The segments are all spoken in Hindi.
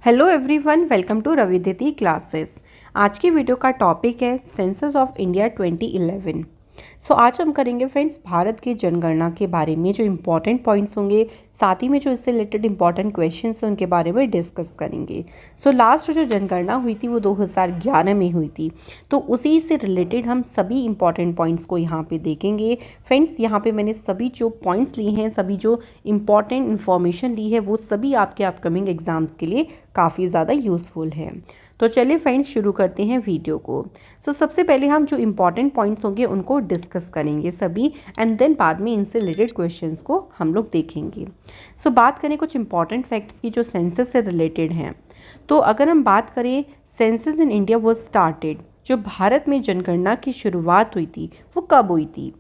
Hello everyone, welcome to Raviditi classes. आज की वीडियो का टॉपिक है सेंसस ऑफ इंडिया 2011। आज हम करेंगे फ्रेंड्स भारत की जनगणना के बारे में जो इम्पोर्टेंट पॉइंट्स होंगे, साथ ही में जो इससे रिलेटेड इम्पोर्टेंट क्वेश्चंस हैं उनके बारे में डिस्कस करेंगे। लास्ट जो जनगणना हुई थी वो 2011 में हुई थी, तो उसी से रिलेटेड हम सभी इम्पॉर्टेंट पॉइंट्स को यहाँ पे देखेंगे। फ्रेंड्स यहाँ पे मैंने सभी जो पॉइंट्स लिए हैं, सभी जो इम्पॉर्टेंट इन्फॉर्मेशन ली है, वो सभी आपके अपकमिंग एग्जाम्स के लिए काफ़ी ज़्यादा यूज़फुल है। तो चलिए फ्रेंड्स शुरू करते हैं वीडियो को। सबसे पहले हम जो इम्पॉर्टेंट पॉइंट्स होंगे उनको डिस्कस करेंगे सभी, एंड देन बाद में इनसे रिलेटेड क्वेश्चंस को हम लोग देखेंगे। बात करें कुछ इम्पॉर्टेंट फैक्ट्स की जो सेंसस से रिलेटेड हैं। तो अगर हम बात करें, census in India was started, जो भारत में जनगणना की शुरुआत हुई थी वो कब हुई थी?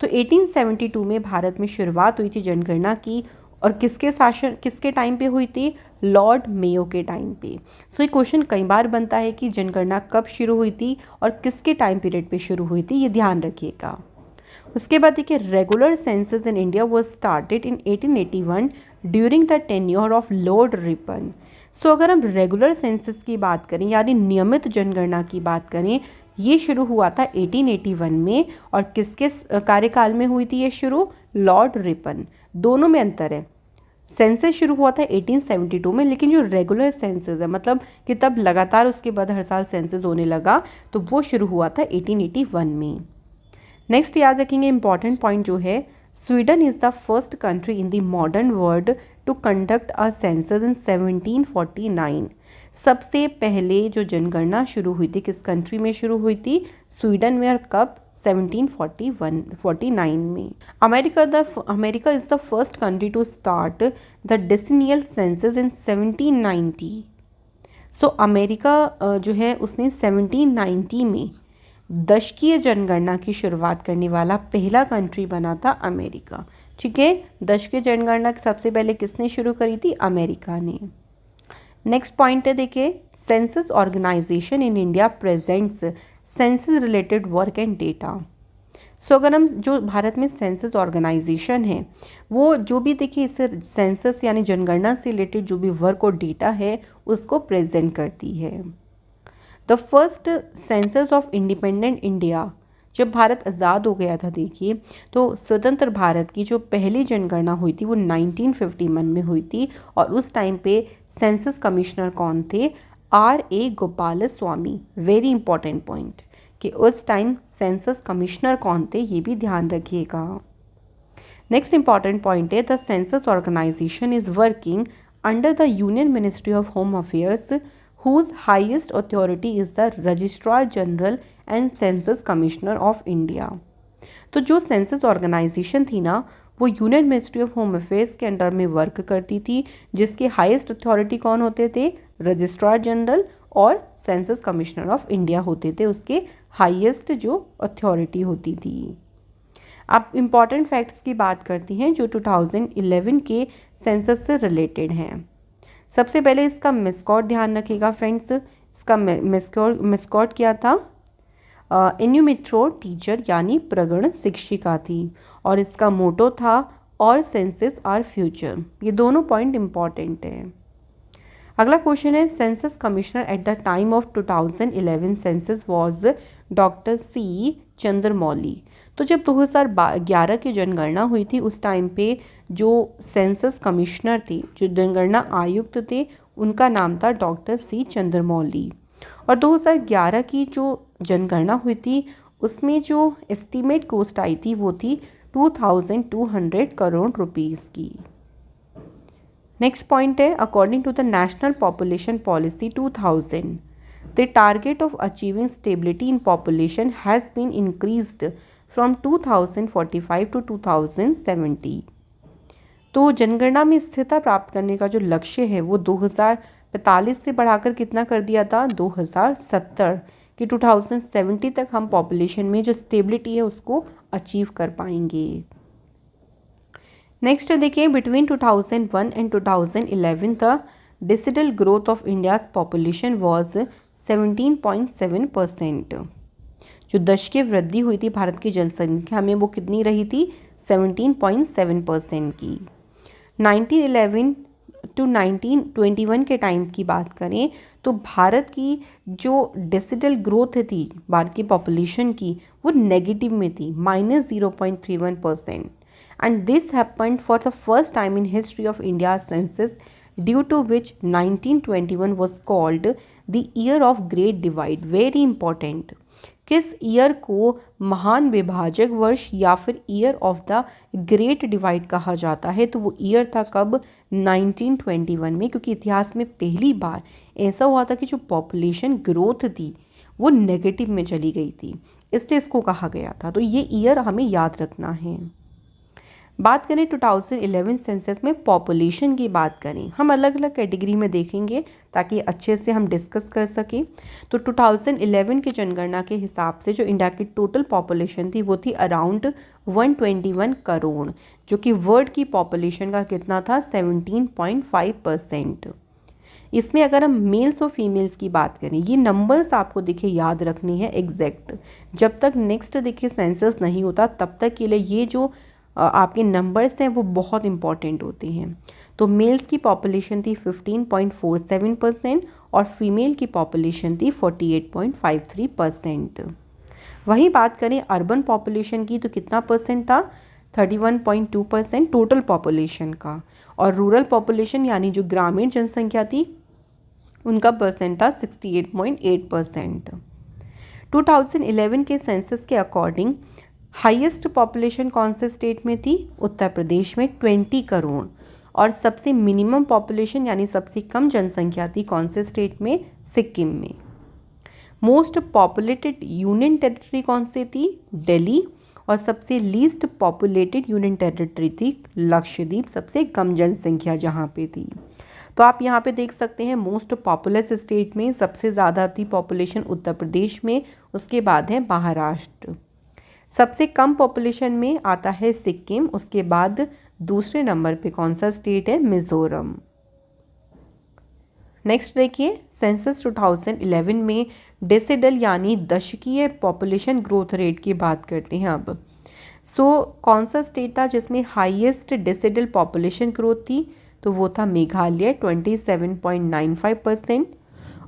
तो 1872 में भारत में शुरुआत हुई थी जनगणना की, और किसके टाइम पे हुई थी? लॉर्ड मेयो के टाइम पे। ये क्वेश्चन कई बार बनता है कि जनगणना कब शुरू हुई थी और किसके टाइम पीरियड पे शुरू हुई थी, ये ध्यान रखिएगा। उसके बाद देखिए, regular census in India was started in 1881 during the tenure of Lord Ripon. अगर हम रेगुलर सेंसस की बात करें यानी नियमित जनगणना की बात करें, ये शुरू हुआ था 1881 में, और किसके कार्यकाल में हुई थी ये शुरू? Lord Ripon. दोनों में अंतर है। सेंसस शुरू हुआ था 1872 में, लेकिन जो रेगुलर सेंसस है, मतलब कि तब लगातार उसके बाद हर साल सेंसस होने लगा, तो वो शुरू हुआ था 1881 में। नेक्स्ट याद रखेंगे इंपॉर्टेंट पॉइंट जो है, Sweden is the first country in the modern world to conduct a census in 1749। सबसे पहले जो जनगणना शुरू हुई थी किस कंट्री में शुरू हुई थी? स्वीडन में। और कब? 1749 में। America is the first country to start the decennial census in 1790। America जो है उसने 1790 में दशकीय जनगणना की शुरुआत करने वाला पहला कंट्री बना था अमेरिका। ठीक है, दशकीय जनगणना सबसे पहले किसने शुरू करी थी? अमेरिका ने। नेक्स्ट पॉइंट है, देखिए, census organization in India presents census related work and data. अगर हम जो भारत में सेंसस ऑर्गेनाइजेशन है, वो जो भी देखिए इस सेंसस यानी जनगणना से रिलेटेड जो भी वर्क और डेटा है उसको प्रेजेंट करती है। The first census of independent India, जब भारत आज़ाद हो गया था, देखिए, तो स्वतंत्र भारत की जो पहली जनगणना हुई थी वो 1951 में हुई थी, और उस टाइम पे सेंसस कमिश्नर कौन थे? R.A. Gopal Swami. Very important point कि उस टाइम सेंसस कमिश्नर कौन थे, ये भी ध्यान रखिएगा। नेक्स्ट इंपॉर्टेंट पॉइंट है, the census organization is working under the union ministry of home affairs whose highest authority is the Registrar General and Census Commissioner of India। तो जो सेंसस ऑर्गेनाइजेशन थी ना, वो union ministry of home affairs के अंडर में वर्क करती थी, जिसके हाईएस्ट अथॉरिटी कौन होते थे? रजिस्ट्रार जनरल और सेंसस कमिश्नर ऑफ इंडिया होते थे, उसके हाईएस्ट जो अथॉरिटी होती थी। अब इम्पॉर्टेंट फैक्ट्स की बात करती हैं जो 2011 के सेंसस से रिलेटेड हैं। सबसे पहले इसका मिसकॉट ध्यान रखिएगा फ्रेंड्स। इसका मिसकॉट क्या था? इन्यूमिट्रो टीचर यानी प्रगण शिक्षिका थी, और इसका मोटो था और सेंसस आर फ्यूचर। ये दोनों पॉइंट इम्पॉर्टेंट है। अगला क्वेश्चन है, census commissioner at the time of 2011 census was doctor C. Chandramouli. तो जब 2011 की जनगणना हुई थी उस टाइम पे जो सेंसस कमिश्नर थे, जो जनगणना आयुक्त थे, उनका नाम था डॉक्टर C. चंद्रमौली। और 2011 की जो जनगणना हुई थी उसमें जो एस्टीमेट कॉस्ट आई थी वो थी 2200 करोड़ रुपीज़ की। नेक्स्ट पॉइंट है, according to the national population policy 2000 the target of achieving stability in population has been increased from 2045 to 2070। तो जनगणना में स्थिरता प्राप्त करने का जो लक्ष्य है वो 2045 से बढ़ाकर कितना कर दिया था? 2070 कि 2070 तक हम पॉपुलेशन में जो स्टेबिलिटी है उसको अचीव कर पाएंगे। नेक्स्ट देखिए, between 2001 and 2011 the digital growth of India's population was 17.7%। जो दशकीय वृद्धि हुई थी भारत की जनसंख्या में वो कितनी रही थी? 17.7% की। 1911 टू 1921 के टाइम की बात करें तो भारत की जो डेसिडल ग्रोथ थी भारत की पॉपुलेशन की वो नेगेटिव में थी -0.31%। And this happened for the first time in history of India census due to which 1921 was called the year of great divide. Very important, किस ईयर को महान विभाजक वर्ष या फिर year of the great divide कहा जाता है? तो वो ईयर था कब? 1921 में, क्योंकि इतिहास में पहली बार ऐसा हुआ था कि जो पॉपुलेशन ग्रोथ थी वो नेगेटिव में चली गई थी, इसलिए इसको कहा गया था। तो ये ईयर हमें याद रखना है। बात करें 2011 सेंसस में पॉपुलेशन की बात करें, हम अलग अलग कैटेगरी में देखेंगे ताकि अच्छे से हम डिस्कस कर सकें। तो 2011 की जनगणना के हिसाब से जो इंडिया की टोटल पॉपुलेशन थी वो थी अराउंड 121 करोड़, जो कि वर्ल्ड की पॉपुलेशन का कितना था? 17.5%। इसमें अगर हम मेल्स और फीमेल्स की बात करें, ये नंबर्स आपको देखिए याद रखनी है एग्जैक्ट। जब तक नेक्स्ट देखिए सेंसस नहीं होता तब तक के लिए ये जो आपके नंबर्स हैं वो बहुत इंपॉर्टेंट होते हैं। तो मेल्स की पॉपुलेशन थी 15.47% और फीमेल की पॉपुलेशन थी 48.53%। वहीं बात करें अर्बन पॉपुलेशन की तो कितना परसेंट था? 31.2% टोटल पॉपुलेशन का। और रूरल पॉपुलेशन यानी जो ग्रामीण जनसंख्या थी उनका परसेंट था 68.8%। 2011 के सेंसस के अकॉर्डिंग हाईएस्ट पॉपुलेशन कौन से स्टेट में थी? उत्तर प्रदेश में 20 करोड़। और सबसे मिनिमम पॉपुलेशन यानी सबसे कम जनसंख्या थी कौन से स्टेट में? सिक्किम में। मोस्ट पॉपुलेटेड यूनियन टेरिटरी कौन सी थी? दिल्ली। और सबसे लीस्ट पॉपुलेटेड यूनियन टेरिटरी थी लक्षद्वीप, सबसे कम जनसंख्या जहाँ पे थी। तो आप यहाँ पे देख सकते हैं मोस्ट पॉपुलस स्टेट में सबसे ज़्यादा थी पॉपुलेशन उत्तर प्रदेश में, उसके बाद है महाराष्ट्र। सबसे कम पॉपुलेशन में आता है सिक्किम, उसके बाद दूसरे नंबर पे कौन सा स्टेट है? मिजोरम। नेक्स्ट देखिए सेंसस 2011 में डेसिडल यानी दशकीय पॉपुलेशन ग्रोथ रेट की बात करते हैं अब। कौन सा स्टेट था जिसमें हाईएस्ट डेसिडल पॉपुलेशन ग्रोथ थी? तो वो था मेघालय 27.95%।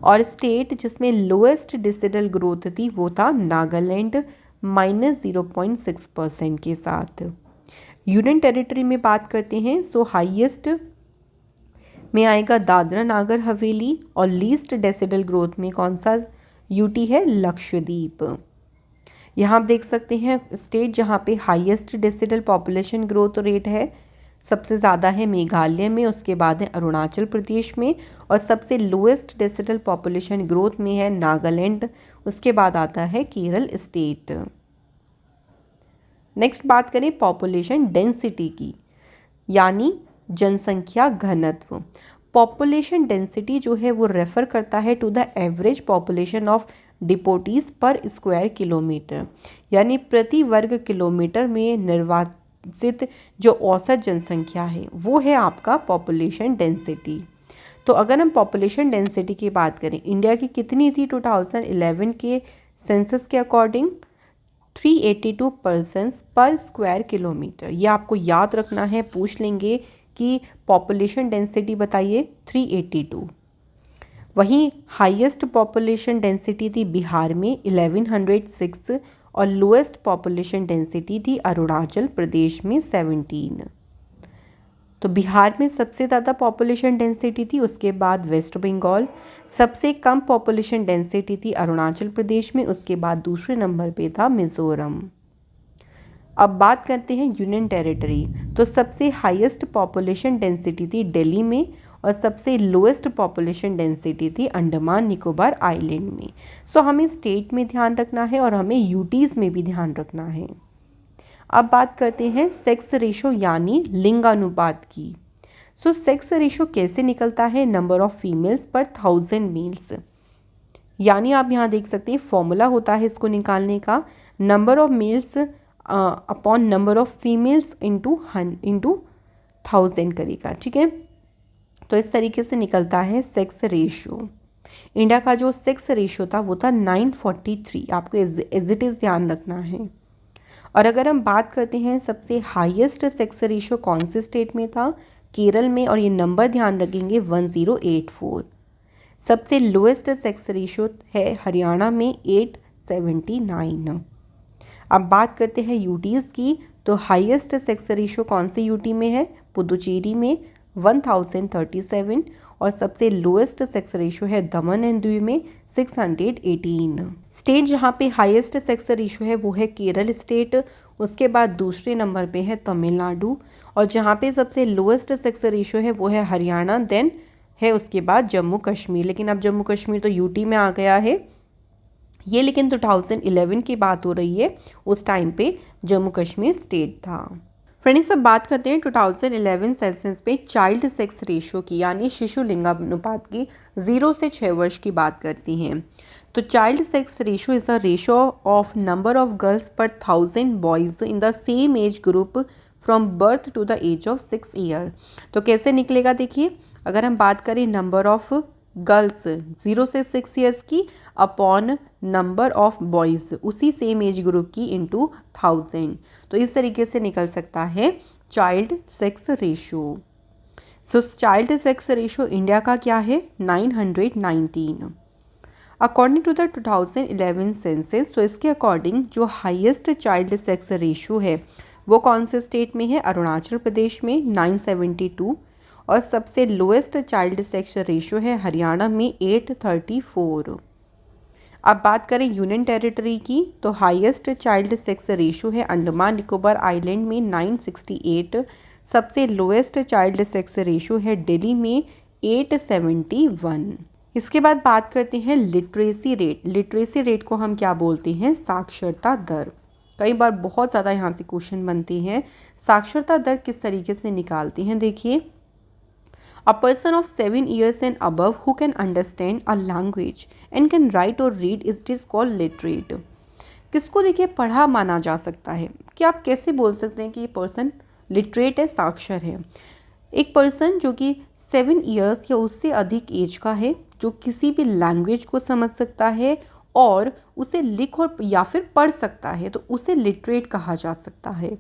और स्टेट जिसमें लोएस्ट डेसिडल ग्रोथ थी वो था नागालैंड -0.6% के साथ। यूनियन टेरिटरी में बात करते हैं हाईएस्ट में आएगा दादरा नागर हवेली और लीस्ट डेसिडल ग्रोथ में कौन सा यूटी है? लक्षद्वीप। यहाँ आप देख सकते हैं स्टेट जहाँ पे हाईएस्ट डेसिडल पॉपुलेशन ग्रोथ रेट है सबसे ज़्यादा है मेघालय में, उसके बाद है अरुणाचल प्रदेश में, और सबसे लोएस्ट डेसिडल पॉपुलेशन ग्रोथ में है नागालैंड, उसके बाद आता है केरल स्टेट। नेक्स्ट बात करें पॉपुलेशन डेंसिटी की, यानी जनसंख्या घनत्व। पॉपुलेशन डेंसिटी जो है वो रेफर करता है to the average population of deputies per square kilometre, यानी प्रति वर्ग किलोमीटर में निर्वाचित जो औसत जनसंख्या है वो है आपका पॉपुलेशन डेंसिटी। तो अगर हम पॉपुलेशन डेंसिटी की बात करें, इंडिया की कितनी थी 2011 के सेंसस के according? 382 persons per square kilometre. ये आपको याद रखना है, पूछ लेंगे कि पॉपुलेशन डेंसिटी बताइए, 382। वहीं हाईएस्ट पॉपुलेशन डेंसिटी थी बिहार में 1106 और लोएस्ट पॉपुलेशन डेंसिटी थी अरुणाचल प्रदेश में 17। तो बिहार में सबसे ज़्यादा पॉपुलेशन डेंसिटी थी, उसके बाद वेस्ट बंगाल। सबसे कम पॉपुलेशन डेंसिटी थी अरुणाचल प्रदेश में, उसके बाद दूसरे नंबर पे था मिज़ोरम। अब बात करते हैं यूनियन टेरिटरी। तो सबसे हाईएस्ट पॉपुलेशन डेंसिटी थी दिल्ली में और सबसे लोएस्ट पॉपुलेशन डेंसिटी थी अंडमान निकोबार आइलैंड में। हमें स्टेट में ध्यान रखना है और हमें यूटीज़ में भी ध्यान रखना है। अब बात करते हैं सेक्स रेशो यानी लिंगानुपात की। सेक्स रेशो कैसे निकलता है? नंबर ऑफ फीमेल्स पर 1000 मेल्स, यानी आप यहाँ देख सकते हैं फॉर्मूला होता है इसको निकालने का, number of males upon number of females into 1000 करेगा, ठीक है। तो इस तरीके से निकलता है सेक्स रेशो। इंडिया का जो सेक्स रेशो था वो था 943, आपको एज इट इज़ ध्यान रखना है। और अगर हम बात करते हैं सबसे हाईएस्ट सेक्स रेशो कौन से स्टेट में था? केरल में, और ये नंबर ध्यान रखेंगे 1084। सबसे लोएस्ट सेक्स रेशो है हरियाणा में 879। अब बात करते हैं यूटीज़ की, तो हाईएस्ट सेक्स रेशो कौन से यूटी में है? पुदुचेरी में 1037, और सबसे लोएस्ट सेक्स रेशो है दमन एंड दीव में 618। स्टेट जहाँ पे हाईएस्ट सेक्स रेशो है वो है केरल स्टेट, उसके बाद दूसरे नंबर पे है तमिलनाडु, और जहाँ पे सबसे लोएस्ट सेक्स रेशो है वो है हरियाणा, देन है उसके बाद जम्मू कश्मीर। लेकिन अब जम्मू कश्मीर तो यूटी में आ गया है ये, लेकिन 2011 की बात हो रही है, उस टाइम पे जम्मू कश्मीर स्टेट था। फ्रेंड्स, अब बात करते हैं 2011 सेंसस पे चाइल्ड सेक्स रेशियो की, यानी शिशु लिंगानुपात की। 0 से 6 वर्ष की बात करती हैं। तो child sex ratio is the ratio of number of girls per 1000 boys in the same age group from birth to the age of 6 year. तो कैसे निकलेगा देखिए, अगर हम बात करें नंबर ऑफ गर्ल्स 0 से 6 ईयर्स की अपॉन नंबर ऑफ बॉयज़ उसी सेम एज ग्रुप की इंटू 1000, तो इस तरीके से निकल सकता है चाइल्ड सेक्स रेशियो। सो चाइल्ड सेक्स रेशियो इंडिया का क्या है? 919। अकॉर्डिंग टू द 2011 सेंसस, तो इसके अकॉर्डिंग जो हाईएस्ट चाइल्ड सेक्स रेशियो है वो कौन से स्टेट में है? अरुणाचल प्रदेश में 972, और सबसे लोएस्ट चाइल्ड सेक्स रेशियो है हरियाणा में 834। अब बात करें यूनियन टेरिटरी की, तो हाईएस्ट चाइल्ड सेक्स रेशियो है अंडमान निकोबार आइलैंड में 968, सबसे लोएस्ट चाइल्ड सेक्स रेशियो है दिल्ली में 871। इसके बाद बात करते हैं लिटरेसी रेट। लिटरेसी रेट को हम क्या बोलते हैं? साक्षरता दर। कई बार बहुत ज़्यादा यहाँ से क्वेश्चन बनते हैं। साक्षरता दर किस तरीके से निकालते हैं? देखिए, A person of 7 years and above who can understand a language and can write or read it is called literate। किसको देखिए पढ़ा माना जा सकता है? कि आप कैसे बोल सकते हैं कि ये पर्सन लिटरेट है, साक्षर है? एक पर्सन जो कि 7 इयर्स या उससे अधिक एज का है, जो किसी भी लैंग्वेज को समझ सकता है और उसे लिख और या फिर पढ़ सकता है, तो उसे लिटरेट कहा जा सकता है।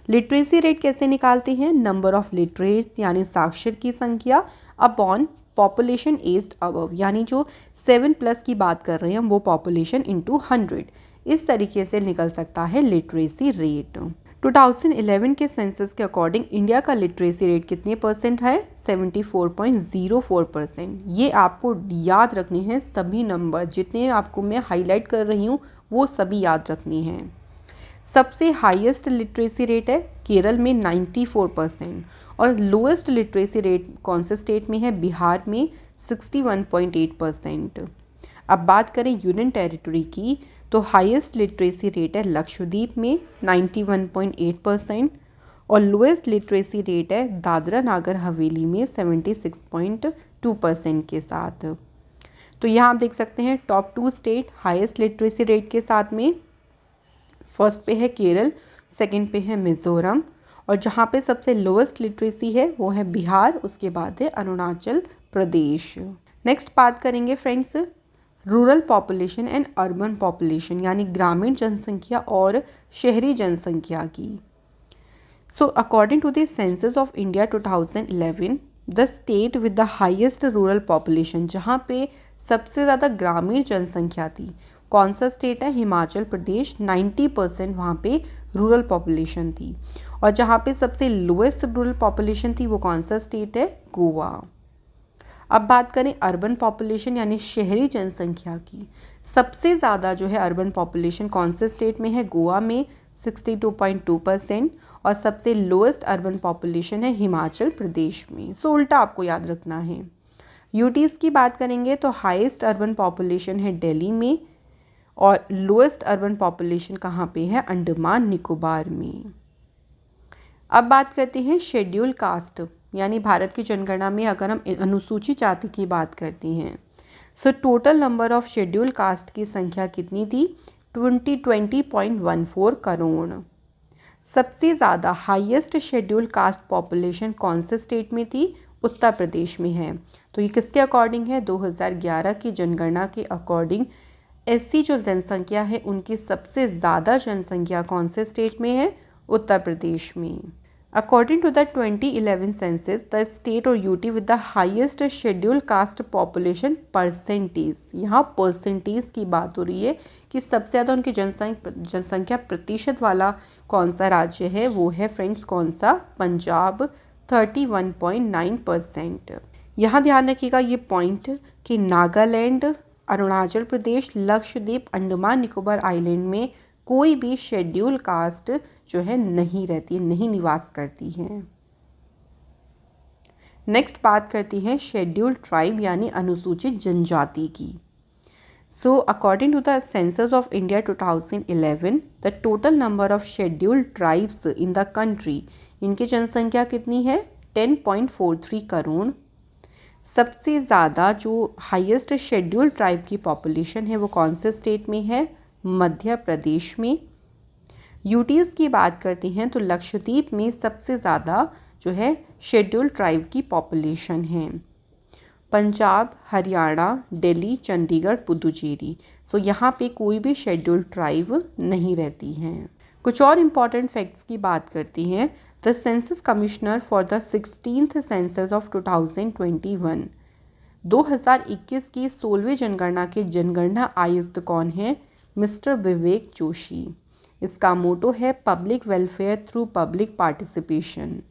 लिटरेसी रेट कैसे निकालते हैं? नंबर ऑफ लिटरेट्स यानी साक्षर की संख्या अपॉन पॉपुलेशन एज्ड अबव, यानी जो 7+ की बात कर रहे हैं वो पॉपुलेशन इंटू 100, इस तरीके से निकल सकता है लिटरेसी रेट। 2011 के सेंसस के अकॉर्डिंग इंडिया का लिटरेसी रेट कितने % है? 74.04%। ये आपको याद रखने हैं सभी नंबर, जितने आपको मैं हाईलाइट कर रही हूँ वो सभी याद रखनी हैं। सबसे हाईएस्ट लिटरेसी रेट है केरल में 94%, और लोएस्ट लिटरेसी रेट कौन से स्टेट में है? बिहार में 61.8%। अब बात करें यूनियन टेरिटरी की, तो हाईएस्ट लिटरेसी रेट है लक्षद्वीप में 91.8%, और लोएस्ट लिटरेसी रेट है दादरा नागर हवेली में 76.2% के साथ। तो यहाँ आप देख सकते हैं top 2 state highest literacy rate के साथ में, फर्स्ट पे है केरल, सेकंड पे है मिज़ोरम, और जहाँ पे सबसे लोएस्ट लिटरेसी है वो है बिहार, उसके बाद है अरुणाचल प्रदेश। नेक्स्ट बात करेंगे friends rural population and urban population, यानी ग्रामीण जनसंख्या और शहरी जनसंख्या की। So according to the census of India 2011, the state with the highest rural population, जहाँ पे सबसे ज़्यादा ग्रामीण जनसंख्या थी, कौन सा स्टेट है? हिमाचल प्रदेश। 90% वहाँ पे रूरल पॉपुलेशन थी। और जहाँ पे सबसे लोएस्ट रूरल पॉपुलेशन थी वो कौन सा स्टेट है? गोवा। अब बात करें अर्बन पॉपुलेशन यानी शहरी जनसंख्या की, सबसे ज़्यादा जो है अर्बन पॉपुलेशन कौन से स्टेट में है? गोवा में 62.2%, और सबसे लोएस्ट अर्बन पॉपुलेशन है हिमाचल प्रदेश में। सो उल्टा आपको याद रखना है। यूटीज़ की बात करेंगे तो हाईएस्ट अर्बन पॉपुलेशन है दिल्ली में, और लोएस्ट अर्बन पॉपुलेशन कहाँ पे है? अंडमान निकोबार में। अब बात करते हैं शेड्यूल कास्ट, यानी भारत की जनगणना में अगर हम अनुसूचित जाति की बात करते हैं, so total number of schedule caste की संख्या कितनी थी? 20.14 करोड़। सबसे ज़्यादा हाईएस्ट शेड्यूल कास्ट पॉपुलेशन कौन से स्टेट में थी? उत्तर प्रदेश में है। तो ये किसके अकॉर्डिंग है? 2011 की जनगणना के अकॉर्डिंग एससी जो जनसंख्या है उनकी सबसे ज़्यादा जनसंख्या कौन से स्टेट में है? उत्तर प्रदेश में। According to the 2011 census, the state or UT with the highest scheduled caste population percentage, यहाँ परसेंटेज की बात हो रही है कि सबसे ज़्यादा उनकी जनसंख्या प्रतिशत वाला कौन सा राज्य है, वो है फ्रेंड्स कौन सा, पंजाब 31.9%। यहाँ ध्यान रखिएगा ये पॉइंट कि नागालैंड, अरुणाचल प्रदेश, लक्षद्वीप, अंडमान निकोबार आइलैंड में कोई भी शेड्यूल कास्ट जो है नहीं रहती है, नहीं निवास करती है। नेक्स्ट बात करती हैं शेड्यूल्ड ट्राइब यानी अनुसूचित जनजाति की। So according to the census of India 2011, the total number of scheduled tribes in the country, इनकी जनसंख्या कितनी है 10.43 करोड़। सबसे ज़्यादा जो हाईएस्ट शेड्यूल्ड ट्राइब की पॉपुलेशन है वो कौन से स्टेट में है, मध्य प्रदेश में। यूटीज़ की बात करते हैं तो लक्षद्वीप में सबसे ज़्यादा जो है शेड्यूल्ड ट्राइब की पॉपुलेशन है। पंजाब, हरियाणा, दिल्ली, चंडीगढ़, पुदुचेरी, सो यहाँ पे कोई भी शेड्यूल्ड ट्राइब नहीं रहती हैं। कुछ और इम्पॉर्टेंट फैक्ट्स की बात करती हैं। The census commissioner for the 16th census of 2021, 2021 की 16वीं जनगणना के जनगणना आयुक्त कौन है, मिस्टर विवेक जोशी। इसका मोटो है public welfare through public participation.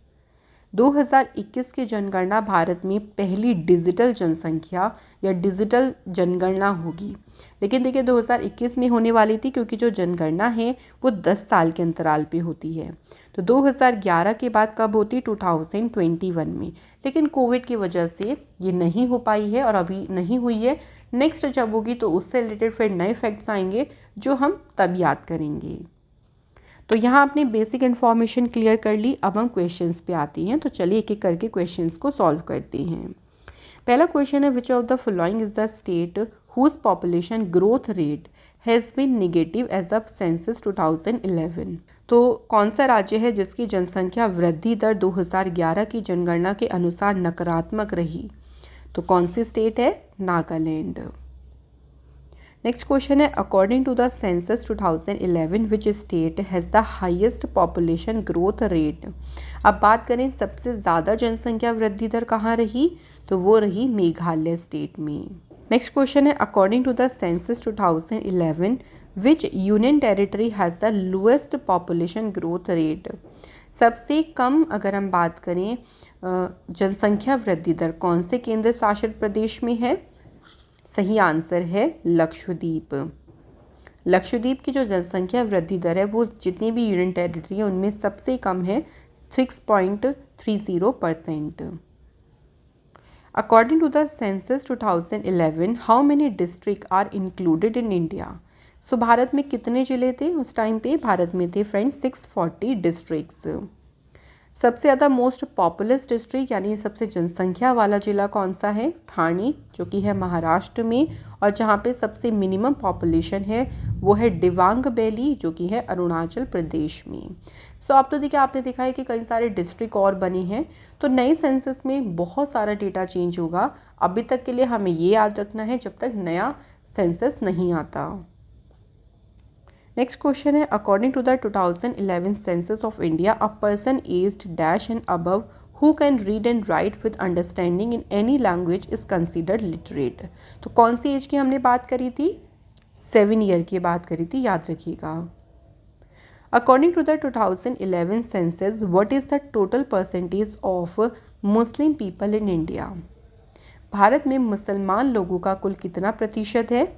2021 की जनगणना भारत में पहली डिजिटल जनसंख्या या डिजिटल जनगणना होगी। लेकिन देखिए 2021 में होने वाली थी क्योंकि जो जनगणना है वो 10 साल के अंतराल पे होती है। तो 2011 के बाद कब होती, 2021 में। लेकिन कोविड की वजह से ये नहीं हो पाई है और अभी नहीं हुई है। नेक्स्ट जब होगी तो उससे रिलेटेड फिर नए फैक्ट्स आएंगे जो हम तब याद करेंगे। तो यहाँ आपने बेसिक इन्फॉर्मेशन क्लियर कर ली। अब हम क्वेश्चंस पे आती हैं, तो चलिए एक एक करके क्वेश्चंस को सॉल्व करते हैं। पहला क्वेश्चन है which of the following is the state whose population growth rate has been negative as of census 2011। तो कौन सा राज्य है जिसकी जनसंख्या वृद्धि दर 2011 की जनगणना के अनुसार नकारात्मक रही, तो कौन सी स्टेट है, नागालैंड। नेक्स्ट क्वेश्चन है according to the census 2011 which state has the highest population growth rate. अब बात करें सबसे ज़्यादा जनसंख्या वृद्धि दर कहाँ रही, तो वो रही मेघालय स्टेट में। नेक्स्ट क्वेश्चन है according to the census 2011 which union territory has the lowest population growth rate. सबसे कम अगर हम बात करें जनसंख्या वृद्धि दर कौन से केंद्र शासित प्रदेश में है, सही आंसर है लक्षद्वीप। लक्षद्वीप की जो जनसंख्या वृद्धि दर है वो जितनी भी यूनियन टेरिटरी है उनमें सबसे कम है 6.30%। According to the census 2011 how many district are included in India. So भारत में कितने जिले थे उस टाइम पे, भारत में थे फ्रेंड्स 640 डिस्ट्रिक्ट्स। सबसे ज़्यादा मोस्ट पॉपुलस डिस्ट्रिक्ट यानी सबसे जनसंख्या वाला जिला कौन सा है, ठाणे, जो कि है महाराष्ट्र में, और जहाँ पे सबसे मिनिमम पॉपुलेशन है वो है दिबांग वैली जो कि है अरुणाचल प्रदेश में। सो अब तो देखिए आपने देखा है कि कई सारे डिस्ट्रिक्ट और बने हैं, तो नए सेंसस में बहुत सारा डेटा चेंज होगा। अभी तक के लिए हमें ये याद रखना है जब तक नया सेंसस नहीं आता। नेक्स्ट क्वेश्चन है according to the 2011 census of India a person aged dash and above who can read and write with understanding in any language is considered literate. तो कौन सी एज की हमने बात करी थी, 7 ईयर की बात करी थी, याद रखिएगा। According to the 2011 census what is the total percentage of Muslim people in India. Bharat में मुसलमान लोगों का कुल कितना प्रतिशत है,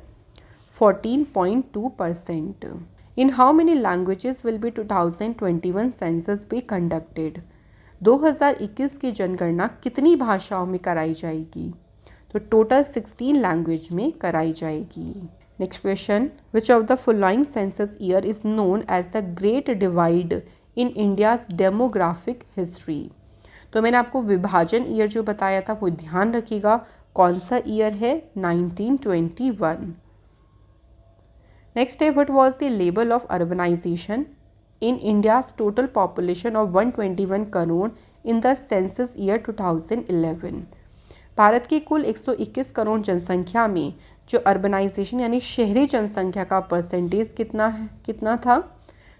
14.2%। In how many languages will be 2021 census be conducted. 2021 की जनगणना कितनी भाषाओं में कराई जाएगी, तो टोटल 16 लैंग्वेज में कराई जाएगी। Next question which of the following census year is known as the great divide in India's demographic history. तो मैंने आपको विभाजन ईयर जो बताया था वो ध्यान रखिएगा, कौन सा ईयर है, 1921। नेक्स्ट है what was the level of urbanization in India's total population of 121 crore in the census year 2011। Bharat की कुल 121 करोड़ जनसंख्या में जो अर्बनाइजेशन यानी शहरी जनसंख्या का परसेंटेज कितना था,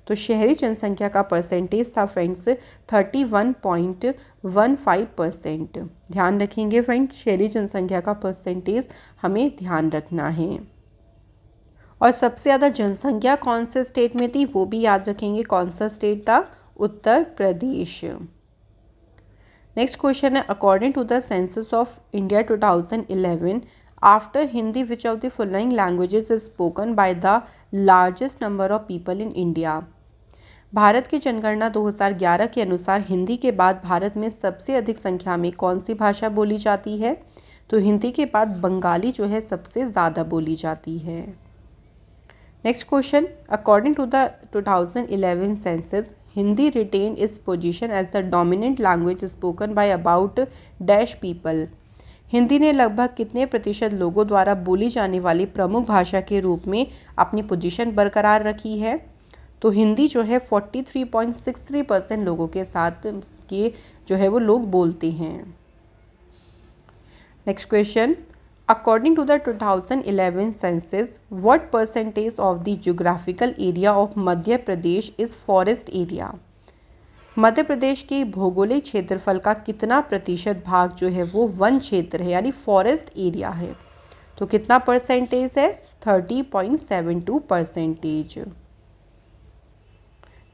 तो शहरी जनसंख्या का परसेंटेज था फ्रेंड्स 31.15%। ध्यान रखेंगे फ्रेंड्स, शहरी जनसंख्या का परसेंटेज हमें ध्यान रखना है। और सबसे ज़्यादा जनसंख्या कौन से स्टेट में थी वो भी याद रखेंगे, कौन सा स्टेट था, उत्तर प्रदेश। नेक्स्ट क्वेश्चन है, according to the census of India 2011 after Hindi which of the following languages is spoken by the largest number of people in India. Bharat की जनगणना 2011 के अनुसार हिंदी के बाद भारत में सबसे अधिक संख्या में कौन सी भाषा बोली जाती है? तो हिंदी के बाद बंगाली जो है सबसे ज़्यादा बोली जाती है। Next question, according to the 2011 census Hindi retained its position as the dominant language spoken by about dash people. Hindi ने लगभग कितने प्रतिशत लोगों द्वारा बोली जाने वाली प्रमुख भाषा के रूप में अपनी पोजीशन बरकरार रखी है? तो हिंदी जो है 43.63% लोगों के साथ के जो है वो लोग बोलते हैं। Next question, according to the 2011 census what percentage of the geographical area of Madhya Pradesh is forest area. Madhya Pradesh के भौगोलिक क्षेत्रफल का कितना प्रतिशत भाग जो है वो वन क्षेत्र है यानी फॉरेस्ट एरिया है? तो कितना परसेंटेज है? 30.72%।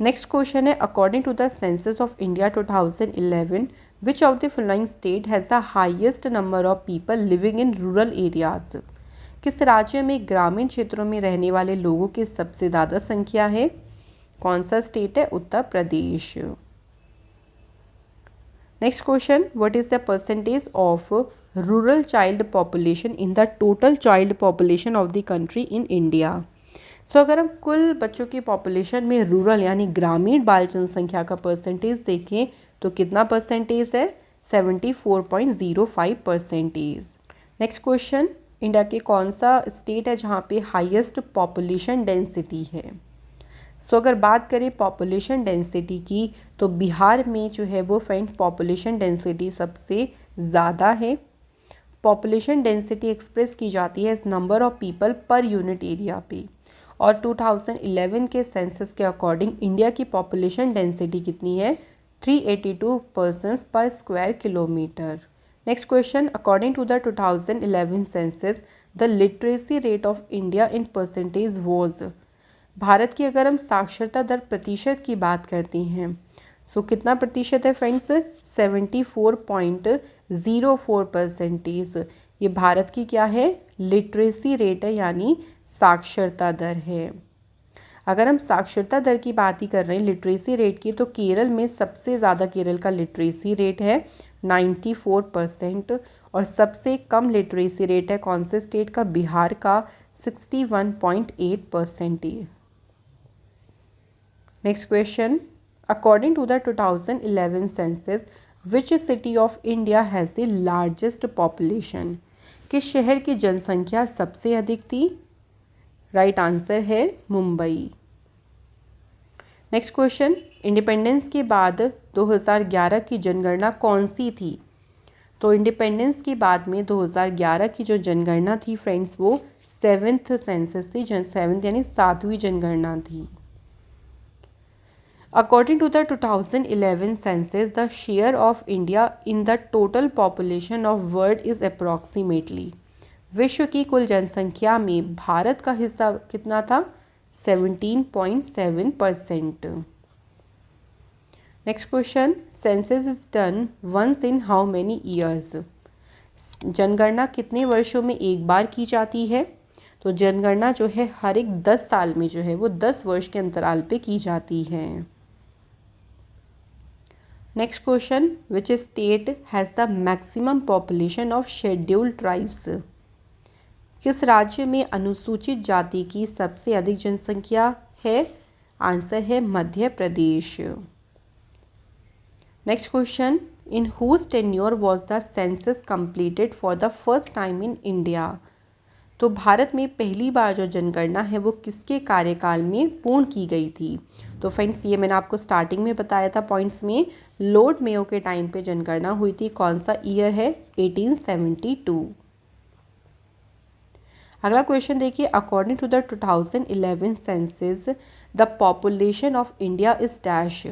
नेक्स्ट क्वेश्चन है, according to the census of India 2011 which of the following state has the highest number of people living in rural areas. किस राज्य में ग्रामीण क्षेत्रों में रहने वाले लोगों की सबसे ज़्यादा संख्या है? कौन सा स्टेट है? Uttar Pradesh. Next question, what is the percentage of rural child population in the total child population of the country in India. So अगर हम कुल बच्चों की पॉपुलेशन में रूरल यानी ग्रामीण बाल जनसंख्या का परसेंटेज देखें तो कितना परसेंटेज है? 74.05%। नेक्स्ट क्वेश्चन, इंडिया के कौन सा स्टेट है जहाँ पे हाईएस्ट पॉपुलेशन डेंसिटी है? सो अगर बात करें पॉपुलेशन डेंसिटी की तो बिहार में जो है वो फ्रेंड पॉपुलेशन डेंसिटी सबसे ज़्यादा है। पॉपुलेशन डेंसिटी एक्सप्रेस की जाती है इस number of people per unit area पे, और 2011 के सेंसस के अकॉर्डिंग इंडिया की पॉपुलेशन डेंसिटी कितनी है? 382 persons per square kilometre. Next question, according to the 2011 census the literacy rate of India in percentage was. Bharat की अगर हम साक्षरता दर प्रतिशत की बात करते हैं सो कितना प्रतिशत है फ्रेंड्स? 74.04%। ये भारत की क्या है? लिटरेसी रेट है यानी साक्षरता दर है। अगर हम साक्षरता दर की बात ही कर रहे हैं लिटरेसी रेट की, तो केरल में सबसे ज़्यादा केरल का लिटरेसी रेट है 94%, और सबसे कम लिटरेसी रेट है कौन से स्टेट का? बिहार का 61.8%। Next question, according to the 2011 census which city of India has the largest population. किस शहर की जनसंख्या सबसे अधिक थी? राइट आंसर है मुंबई। नेक्स्ट क्वेश्चन, इंडिपेंडेंस के बाद 2011 की जनगणना कौन सी थी? तो इंडिपेंडेंस के बाद में 2011 की जो जनगणना थी फ्रेंड्स वो 7th सेंसस थी, 7th यानी 7वीं जनगणना थी। According to the 2011 census the share of India in the total population of world is approximately. विश्व की कुल जनसंख्या में भारत का हिस्सा कितना था? 17.7%। Next question, census is done once in how many years. जनगणना कितने वर्षों में एक बार की जाती है? तो जनगणना जो है हर एक 10 साल में जो है वो 10 वर्ष के अंतराल पे की जाती है। Next question, which state has the maximum population of scheduled tribes. किस राज्य में अनुसूचित जाति की सबसे अधिक जनसंख्या है? आंसर है Madhya Pradesh. Next question, in whose tenure was the census completed for the first time in India. तो भारत में पहली बार जो जनगणना है वो किसके कार्यकाल में पूर्ण की गई थी? तो फ्रेंड्स ये मैंने आपको स्टार्टिंग में बताया था पॉइंट्स में, लॉर्ड मेयो के टाइम पे जनगणना हुई थी। कौन सा ईयर है? 1872। अगला क्वेश्चन देखिए, according to the 2011 census the population of India is dash.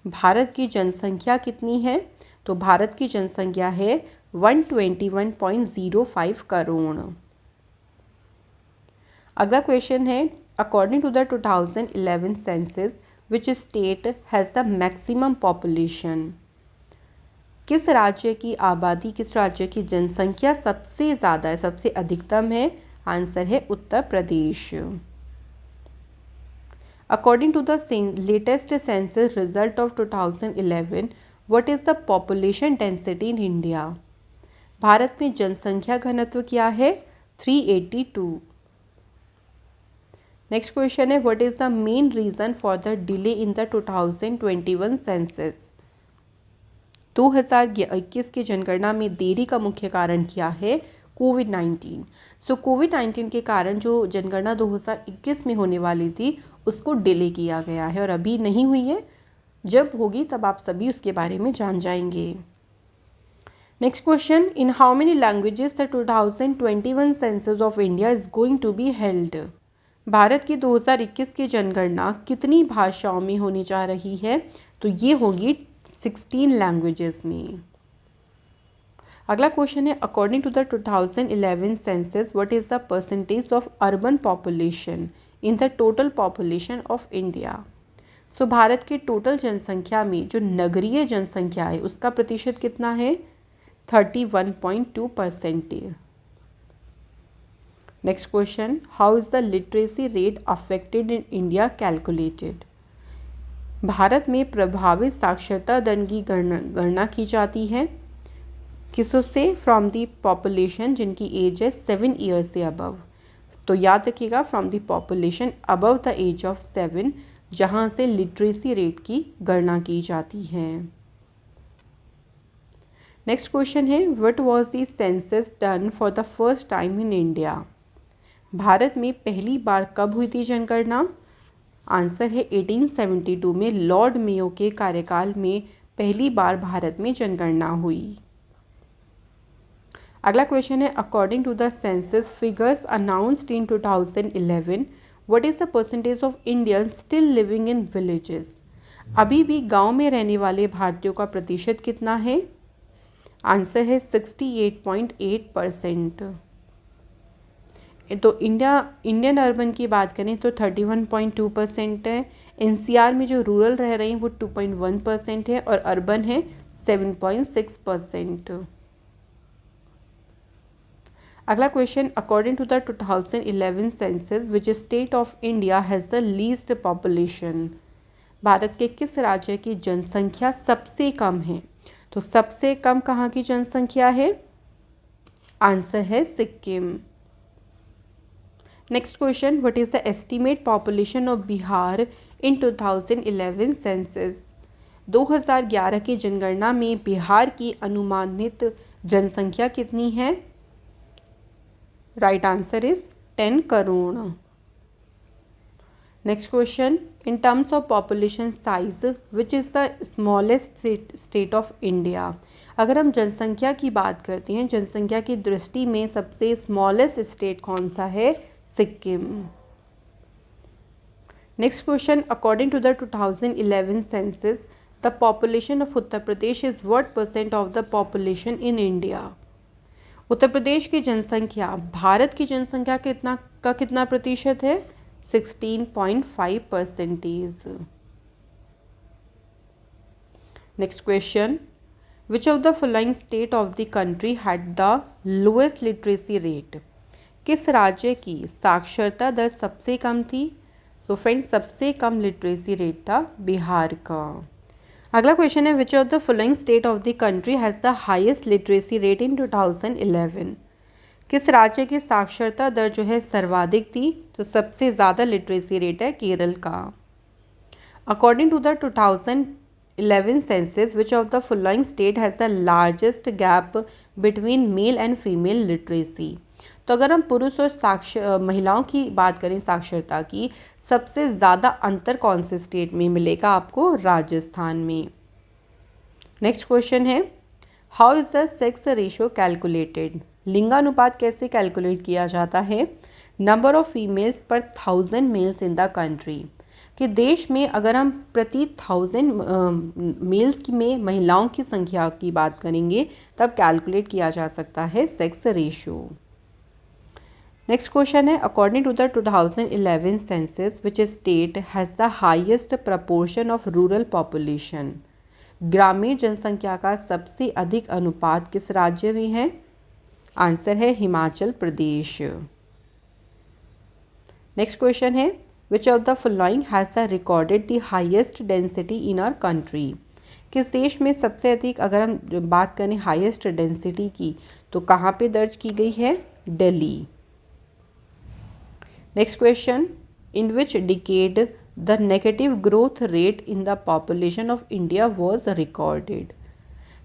Bharat की जनसंख्या कितनी है? तो भारत की जनसंख्या है 121.05 करोड़। अगला क्वेश्चन है, according to the 2011 census which state has the maximum population. किस राज्य की आबादी, किस राज्य की जनसंख्या सबसे ज़्यादा है, सबसे अधिकतम है? आंसर है Uttar Pradesh. According to the latest census result of 2011 what is the population density in India. Bharat में जनसंख्या घनत्व क्या है? 382। नेक्स्ट क्वेश्चन है, what is the main reason for the delay in the 2021 census. 2021 की जनगणना में देरी का मुख्य कारण क्या है? कोविड-19। सो कोविड-19 के कारण जो जनगणना 2021 में होने वाली थी उसको डिले किया गया है और अभी नहीं हुई है। जब होगी तब आप सभी उसके बारे में जान जाएंगे। Next question, in how many languages the 2021 census of India is going to be held. Bharat की 2021 की जनगणना कितनी भाषाओं में होने जा रही है? तो ये होगी 16 लैंग्वेजेस में। अगला क्वेश्चन है, according to the 2011 census what is the percentage of urban population in the total population of India. So भारत की टोटल जनसंख्या में जो नगरीय जनसंख्या है उसका प्रतिशत कितना है? 31.2%। Next question, how is the literacy rate affected in India calculated. Bharat में प्रभावित साक्षरता दर की गणना की जाती है किसों से? फ्रॉम द पॉपुलेशन जिनकी एज है 7 ईयर्स से अबव। तो याद रखिएगा, from the population above the age of 7, जहाँ से लिटरेसी रेट की गणना की जाती है। नेक्स्ट क्वेश्चन है, what was the census done for the first time in India. Bharat में पहली बार कब हुई थी जनगणना? आंसर है 1872 में लॉर्ड मेयो के कार्यकाल में पहली बार भारत में जनगणना हुई। अगला क्वेश्चन है, according to the census figures announced in 2011 what is the percentage of Indians still living in villages. अभी भी गांव में रहने वाले भारतीयों का प्रतिशत कितना है? आंसर है 68.8%। तो इंडियन अर्बन की बात करें तो 31.2% है। एनसीआर में जो रूरल रह रहे हैं वो 2.1% है और अर्बन है 7.6%। अगला question, according to the 2011 census which state of India has the least population. Bharat के किस राज्य की जनसंख्या सबसे कम है? तो सबसे कम कहाँ की जनसंख्या है? आंसर है Sikkim. Next question, what is the estimate population of Bihar in 2011 census. 2011 की जनगणना में बिहार की अनुमानित जनसंख्या कितनी है? Right answer is 10 crore. Next question, in terms of population size which is the smallest state of India. अगर हम जनसंख्या की बात करते हैं, जनसंख्या की दृष्टि में सबसे स्मॉलेस्ट स्टेट कौन सा है? Sikkim. Next question, according to the 2011 census the population of Uttar Pradesh is what % of the population in India. Uttar Pradesh की जनसंख्या भारत की जनसंख्या कितना प्रतिशत है? 16.5%। Next question, which of the following state of the country had the lowest literacy rate. किस राज्य की साक्षरता दर सबसे कम थी? तो फ्रेंड्स, सबसे कम लिटरेसी रेट था बिहार का। अगला क्वेश्चन है, which of the following state of the country has the highest literacy rate in 2011। किस राज्य की साक्षरता दर जो है सर्वाधिक थी? तो सबसे ज़्यादा लिटरेसी रेट है केरल का। According to the 2011 census which of the following state has the largest gap between male and female literacy. तो अगर हम पुरुष और महिलाओं की बात करें साक्षरता की, सबसे ज़्यादा अंतर कौन से स्टेट में मिलेगा आपको? राजस्थान में। नेक्स्ट क्वेश्चन है, how is the sex ratio calculated. लिंगानुपात कैसे कैलकुलेट किया जाता है? नंबर ऑफ फीमेल्स पर 1000 मेल्स इन द कंट्री, कि देश में अगर हम प्रति 1000 मेल्स की में महिलाओं की संख्या की बात करेंगे तब कैलकुलेट किया जा सकता है सेक्स रेशियो। नेक्स्ट क्वेश्चन है, according to the 2011 census which state has the highest proportion of rural population, ग्रामीण जनसंख्या का सबसे अधिक अनुपात किस राज्य में है? आंसर है हिमाचल प्रदेश। नेक्स्ट क्वेश्चन है, which of the following has the recorded the highest density in our country, किस देश में सबसे अधिक, अगर हम बात करें हाईएस्ट डेंसिटी की, तो कहाँ पे दर्ज की गई है? Delhi. Next question, in which decade the negative growth rate in the population of India was recorded,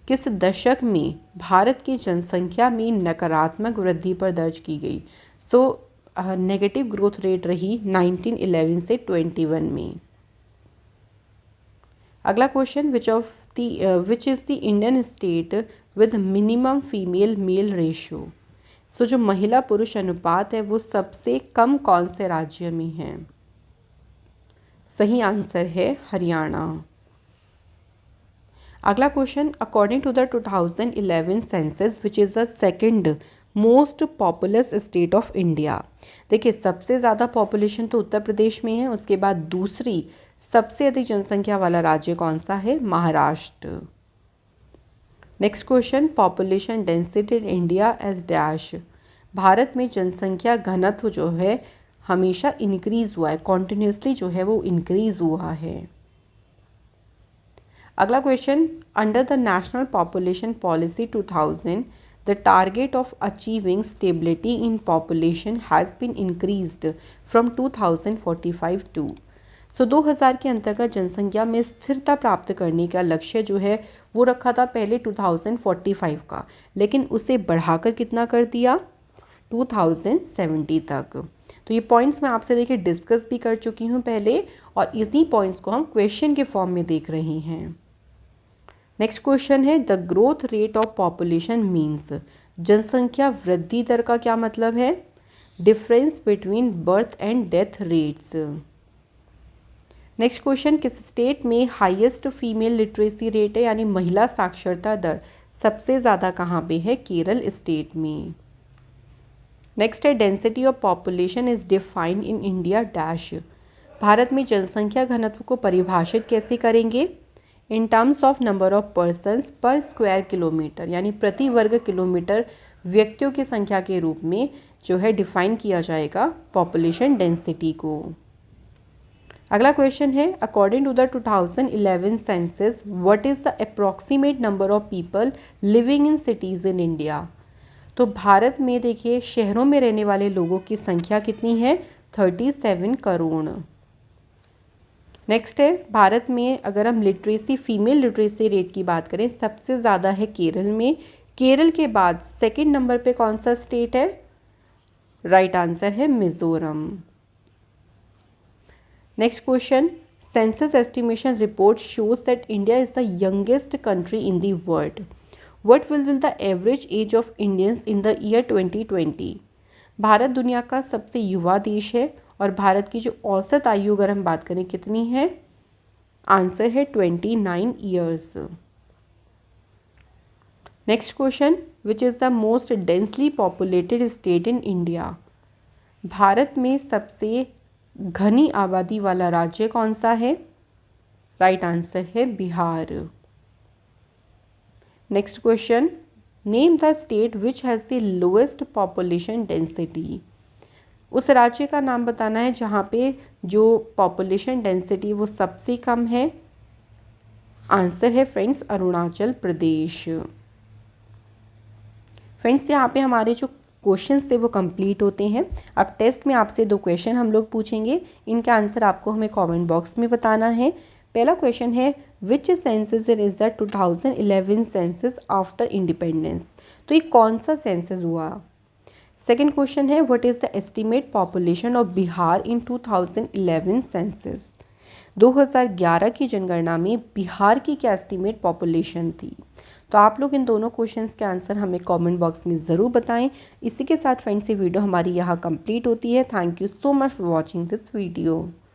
किस दशक में भारत की जनसंख्या में नकारात्मक वृद्धि पर दर्ज की गई? नेगेटिव ग्रोथ रेट रही 1911 से 21 में। अगला question, which is the Indian state with minimum female male ratio, जो महिला पुरुष अनुपात है वो सबसे कम कौन से राज्य में है? सही आंसर है हरियाणा। अगला question, according to the 2011 census which is the second most populous state of India, देखिए सबसे ज़्यादा पॉपुलेशन तो उत्तर प्रदेश में है, उसके बाद दूसरी सबसे अधिक जनसंख्या वाला राज्य कौन सा है? Maharashtra. Next question, population density in India as dash, Bharat में जनसंख्या घनत्व जो है हमेशा इंक्रीज हुआ है, कॉन्टिन्यूसली जो है वो इंक्रीज हुआ है। अगला question, under the national population policy 2000 the target of achieving stability in population has been increased from 2045 to 2000 के अंतर्गत जनसंख्या में स्थिरता प्राप्त करने का लक्ष्य जो है वो रखा था पहले 2045 का, लेकिन उसे बढ़ाकर कितना कर दिया? 2070 तक। तो ये पॉइंट्स मैं आपसे देखिए डिस्कस भी कर चुकी हूँ पहले, और इसी पॉइंट्स को हम क्वेश्चन के फॉर्म में देख रहे हैं। नेक्स्ट क्वेश्चन है, the growth rate of population means, जनसंख्या वृद्धि दर का क्या मतलब है? Difference between birth and death rates. Next question, किस स्टेट में हाईएस्ट फीमेल लिटरेसी रेट है, यानी महिला साक्षरता दर सबसे ज़्यादा कहाँ पे है? केरल स्टेट में। नेक्स्ट है, density of population is defined in India dash, Bharat में जनसंख्या घनत्व को परिभाषित कैसे करेंगे? In terms of number of persons per square kilometre, यानी प्रति वर्ग किलोमीटर व्यक्तियों की संख्या के रूप में जो है डिफाइन किया जाएगा पॉपुलेशन डेंसिटी को। अगला क्वेश्चन है, according to the 2011 census what is the approximate number of people living in cities in India, तो भारत में देखिए शहरों में रहने वाले लोगों की संख्या कितनी है? 37 करोड़। नेक्स्ट है, भारत में अगर हम लिटरेसी फीमेल लिटरेसी रेट की बात करें सबसे ज़्यादा है केरल में, केरल के बाद सेकंड नंबर पे कौन सा स्टेट है? राइट आंसर है Mizoram. Next question, census estimation report shows that India is the youngest country in the world, what will the average age of Indians in the year 2020, Bharat दुनिया का सबसे युवा देश है और भारत की जो औसत आयु अगर हम बात करें कितनी है? आंसर है 29 years. Next question, which is the most densely populated state in India, Bharat में सबसे घनी आबादी वाला राज्य कौन सा है? राइट आंसर है Bihar. Next question, name the state which has the lowest population density, उस राज्य का नाम बताना है जहाँ पे जो पॉपुलेशन डेंसिटी वो सबसे कम है। आंसर है फ्रेंड्स अरुणाचल प्रदेश। फ्रेंड्स यहाँ पे हमारे जो क्वेश्चंस थे वो कंप्लीट होते हैं। अब टेस्ट में आपसे 2 क्वेश्चन हम लोग पूछेंगे, इनका आंसर आपको हमें कमेंट बॉक्स में बताना है। पहला क्वेश्चन है, which census is the 2011 census after independence, तो ये कौन सा सेंसस हुआ? सेकेंड क्वेश्चन है, what is the estimate population of Bihar in 2011 census, 2011 की जनगणना में बिहार की क्या एस्टीमेट पॉपुलेशन थी? तो आप लोग इन दोनों क्वेश्चंस के आंसर हमें कमेंट बॉक्स में ज़रूर बताएं। इसी के साथ फ्रेंड्स ये वीडियो हमारी यहाँ कंप्लीट होती है। Thank you so much for watching this video.